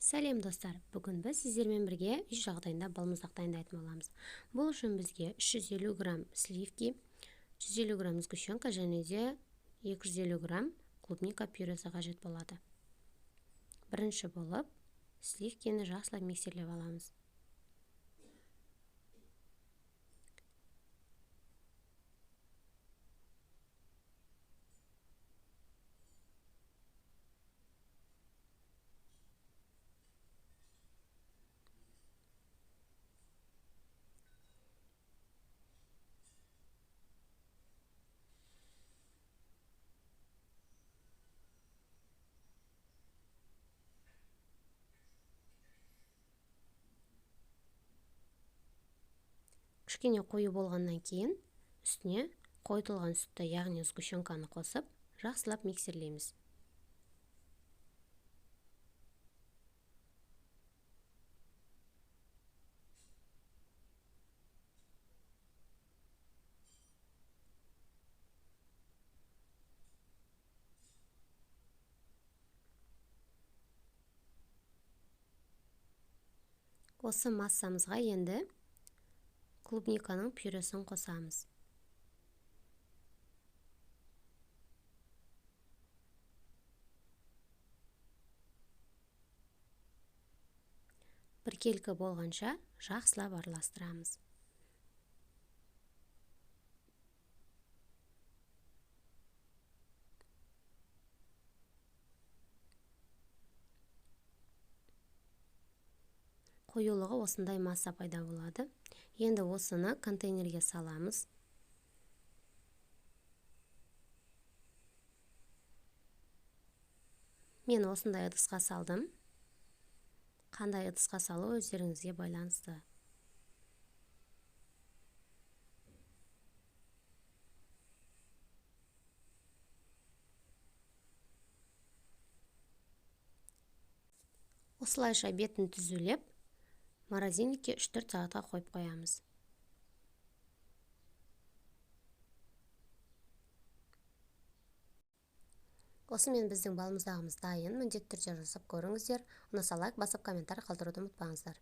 Сәлем достар, бүгін біз сіздермен бірге үй жағдайында балмұздақ дайындайтын боламыз. Бұл үшін бізге 350 грамм сливки, 150 грамм сгущенка және де 250 грамм клубника пюресі қажет болады. Бірінші болып сливкені жақсылап миксерлеп аламыз. Кішкене қою болғаннан кейін үстіне қойытылған сүтті, яғни сгущенканы қосып, жақсылап миксерлейміз. Осы массамызға енді клубниканың пюресін қосамыз. Біркелкі болғанша жақсылап араластырамыз. Қоюлығы осындай масса пайда болады. Енді осыны контейнерге саламыз. Мен осындай ыдысқа салдым. Қандай ыдысқа салу өздеріңізге байланысты. Осылайша бетін түзулеп, морозильникке 3-4 сағатқа қойып қоямыз. Осымен біздің балмұздағымыз дайын. Міндетті түрде жасап көріңіздер. Ұнаса лайк басып, комментарий қалдыруды ұмытпаңыздар.